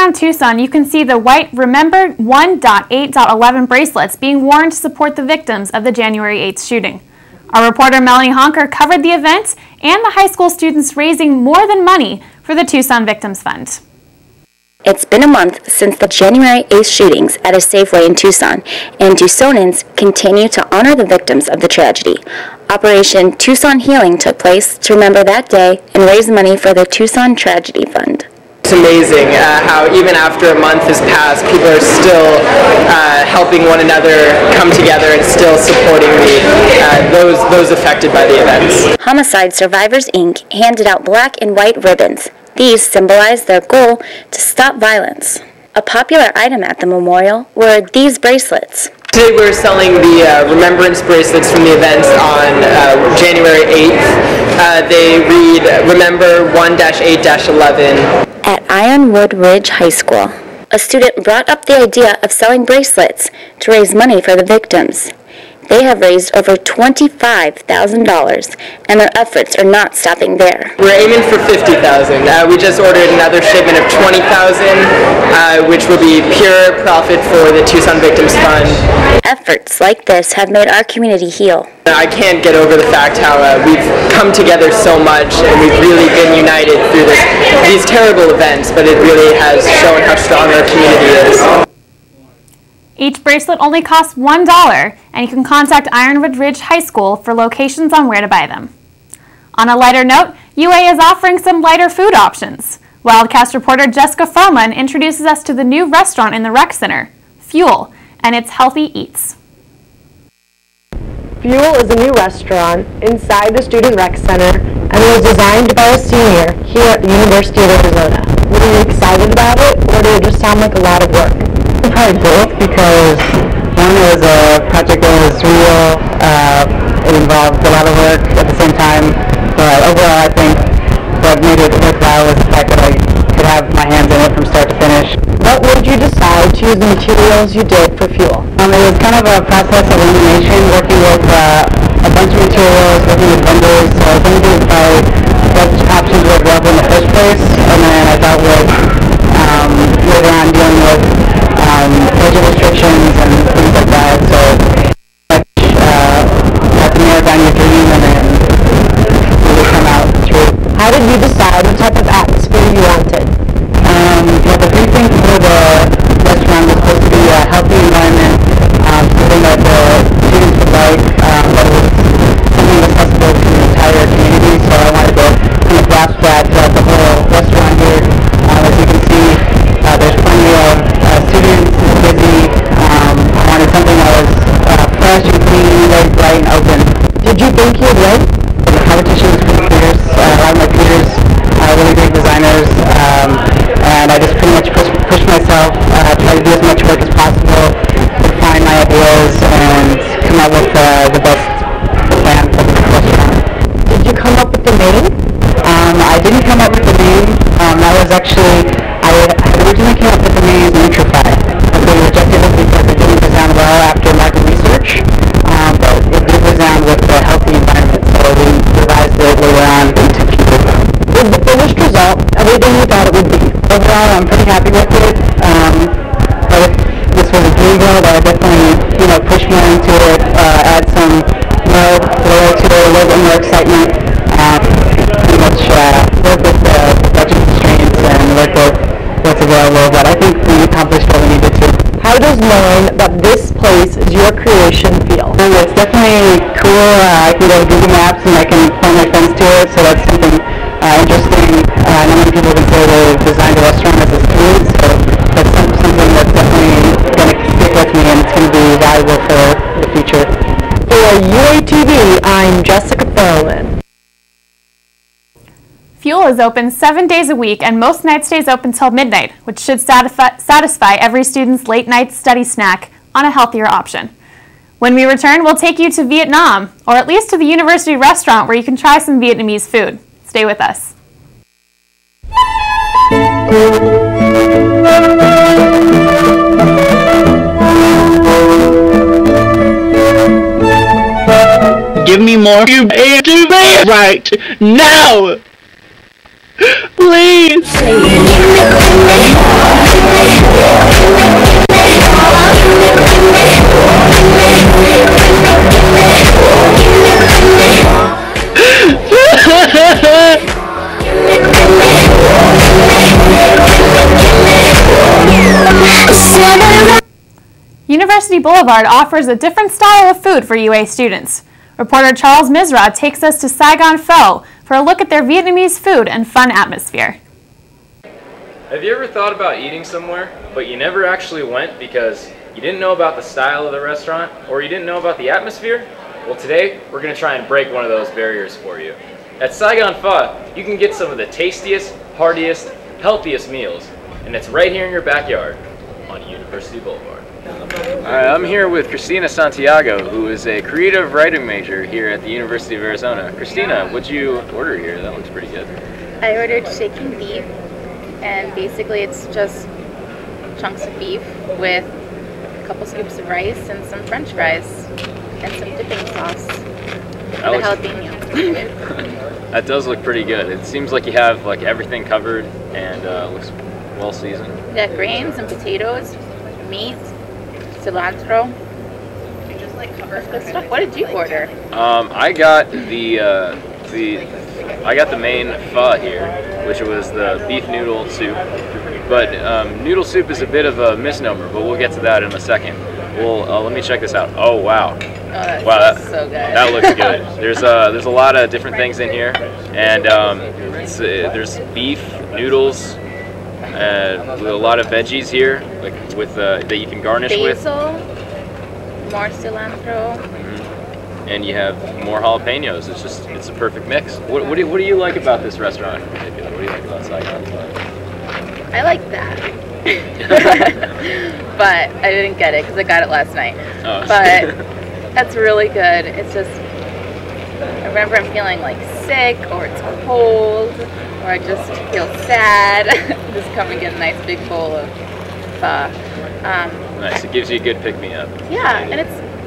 downtown Tucson, you can see the white Remember 1.8.11 bracelets being worn to support the victims of the January 8th shooting. Our reporter Melanie Honker covered the event and the high school students raising more than money for the Tucson Victims Fund. It's been a month since the January 8th shootings at a Safeway in Tucson, and Tucsonans continue to honor the victims of the tragedy. Operation Tucson Healing took place to remember that day and raise money for the Tucson Tragedy Fund. It's amazing how even after a month has passed, people are still helping one another come together and still supporting those affected by the events. Homicide Survivors, Inc. handed out black and white ribbons. These symbolize their goal to stop violence. A popular item at the memorial were these bracelets. Today we're selling the remembrance bracelets from the events on January 8th. They read Remember 1-8-11. At Ironwood Ridge High School, a student brought up the idea of selling bracelets to raise money for the victims. They have raised over $25,000, and their efforts are not stopping there. We're aiming for $50,000. We just ordered another shipment of $20,000, which will be pure profit for the Tucson Victims Fund. Efforts like this have made our community heal. I can't get over the fact how we've come together so much, and we've really been united through these terrible events, but it really has shown how strong our community is. Each bracelet only costs $1, and you can contact Ironwood Ridge High School for locations on where to buy them. On a lighter note, UA is offering some lighter food options. Wildcast reporter Jessica Froman introduces us to the new restaurant in the rec center, Fuel, and its healthy eats. Fuel is a new restaurant inside the Student Rec Center and was designed by a senior here at the University of Arizona. Were you excited about it, or did it just sound like a lot of work? Probably both, because one was a project that was real, it involved a lot of work at the same time, but overall I think what made it worthwhile was the fact that I could have my hands in it from start to finish. What made you decide to use the materials you did for Fuel? It was kind of a process of elimination, working with a bunch of materials, working with vendors, so thinking about what options were available in the first place, and then I dealt with later on dealing with budget restrictions and things like that, so have to narrow down your dream and then really come out true. How did you decide what type of atmosphere you wanted? Well, the big thing for the restaurant was supposed to be a healthy environment, something that the students would like, that was something accessible to the entire community, so I wanted to kind of grasp that throughout the whole restaurant here. As you can see, there's plenty of students, it's busy. I wanted something that was fresh and clean, very bright and open. Did you think you'd win? The competition was pretty fierce. A lot of my peers are really great designers, and I just pretty much pushed myself, try to do as much work as possible, refine my ideas, and come up with the best plan for the restaurant. Did you come up with the name? I didn't come up with the name. That was actually, I originally came up with the name Nutrify. They rejected it because it didn't resound well after market research, but it did resound with the healthy environment, so we revised it later on into Fuel. With the finished result, everything you thought it would be? Overall, I'm pretty happy with it. But if this was a year ago, I would definitely, push more into it, add some more flair to it, a little bit more excitement. Pretty much work with the budget constraints and work with what's available, but I think we accomplished what we needed to. How does knowing that this place is your creation feel? It's definitely cool. I can go to Google Maps and I can point my friends to it, so that's something interesting. Not many people can say they've designed a restaurant as a student, so that's something that's definitely going to stick with me, and it's going to be valuable for the future. For UATV, I'm Jessica Froman. Fuel is open 7 days a week, and most nights stays open till midnight, which should satisfy every student's late night study snack on a healthier option. When we return, we'll take you to Vietnam, or at least to the university restaurant where you can try some Vietnamese food. Stay with us. Give me more right now! Please! University Boulevard offers a different style of food for UA students. Reporter Charles Misra takes us to Saigon Pho for a look at their Vietnamese food and fun atmosphere. Have you ever thought about eating somewhere, but you never actually went because you didn't know about the style of the restaurant or you didn't know about the atmosphere? Well, today we're going to try and break one of those barriers for you. At Saigon Pho, you can get some of the tastiest, heartiest, healthiest meals, and it's right here in your backyard on University Boulevard. Alright, I'm here with Christina Santiago, who is a creative writing major here at the University of Arizona. Christina, what'd you order here? That looks pretty good. I ordered chicken beef, and basically it's just chunks of beef with a couple scoops of rice and some french fries and some dipping sauce with a jalapeno. That does look pretty good. It seems like you have like everything covered and looks well seasoned. We got grains and potatoes, meat, cilantro. That's good stuff. What did you order? I got the main pho here, which was the beef noodle soup. But noodle soup is a bit of a misnomer, but we'll get to that in a second. Well, let me check this out. Oh wow! Oh, Wow, so good. that looks good. There's a lot of different things in here, and there's beef, noodles, with a lot of veggies here, like with that you can garnish Basil, more cilantro. And you have more jalapenos. It's a perfect mix. What do you like about this restaurant in particular? What do you like about Saigon Pho? I like that. But I didn't get it because I got it last night. Oh. But that's really good. It's just, I remember I'm feeling like sick or it's cold or I just feel sad. Just come and get a nice big bowl of pho. Nice. It gives you a good pick-me-up. Yeah, and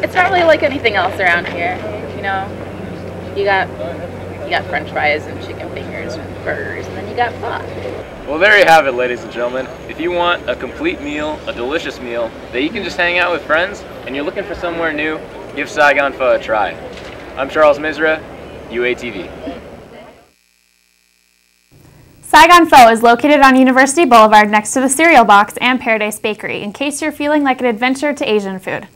it's not really like anything else around here. You know, you got French fries and chicken fingers and burgers, and then you got pho. Well, there you have it, ladies and gentlemen. If you want a complete meal, a delicious meal, that you can just hang out with friends, and you're looking for somewhere new, give Saigon Pho a try. I'm Charles Misra, UATV. Saigon Pho is located on University Boulevard next to the Cereal Box and Paradise Bakery, in case you're feeling like an adventure to Asian food.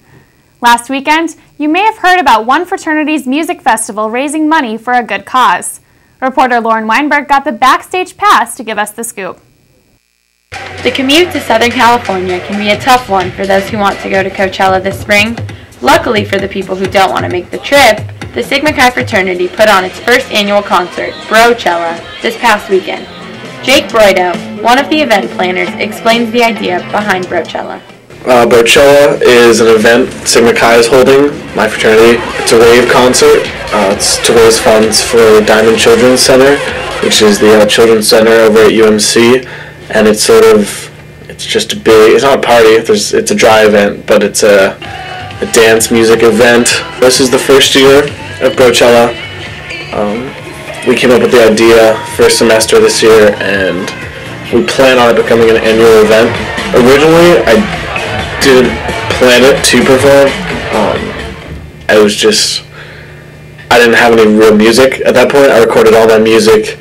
Last weekend, you may have heard about one fraternity's music festival raising money for a good cause. Reporter Lauren Weinberg got the backstage pass to give us the scoop. The commute to Southern California can be a tough one for those who want to go to Coachella this spring. Luckily for the people who don't want to make the trip, the Sigma Chi fraternity put on its first annual concert, Brochella, this past weekend. Jake Broido, one of the event planners, explains the idea behind Brochella. Brochella is an event Sigma Chi is holding, my fraternity. It's a rave concert. It's to raise funds for Diamond Children's Center, which is the children's center over at UMC, and it's just a big, it's not a party, it's a dry event, but it's a dance music event. This is the first year of Brochella. We came up with the idea first semester this year, and we plan on it becoming an annual event. Originally, I didn't plan it to perform. I didn't have any real music at that point. I recorded all that music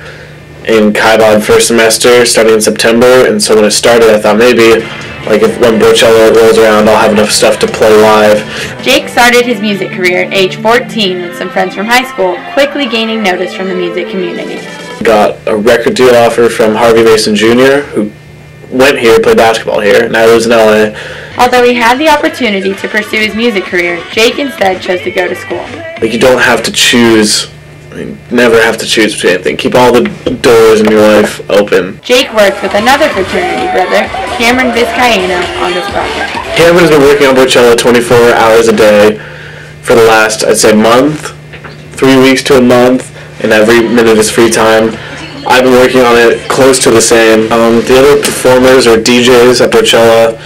in Kaibon first semester, starting in September, and so when it started, I thought maybe, when Brochella rolls around, I'll have enough stuff to play live. Jake started his music career at age 14 with some friends from high school, quickly gaining notice from the music community. Got a record deal offer from Harvey Mason Jr., who went here, played basketball here, now lives in LA. Although he had the opportunity to pursue his music career, Jake instead chose to go to school. You don't have to choose, never have to choose between anything. Keep all the doors in your life open. Jake worked with another fraternity brother, Cameron Vizcaino, on this project. Cameron's been working on Brochella 24 hours a day for the last, I'd say, month, 3 weeks to a month, and every minute is free time. I've been working on it close to the same. The other performers or DJs at Brochella,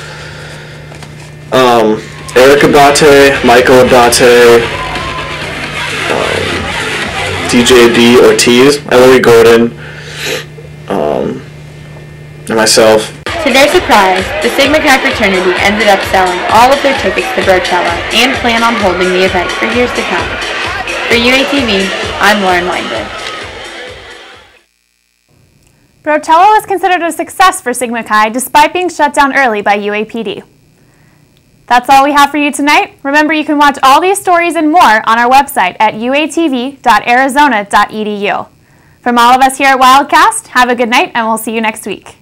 Eric Abate, Michael Abate, DJ D. Ortiz, Ellery Gordon, and myself. To their surprise, the Sigma Chi fraternity ended up selling all of their tickets to Brochella and plan on holding the event for years to come. For UATV, I'm Lauren Weinberg. Brochella was considered a success for Sigma Chi despite being shut down early by UAPD. That's all we have for you tonight. Remember, you can watch all these stories and more on our website at uatv.arizona.edu. From all of us here at Wildcast, have a good night, and we'll see you next week.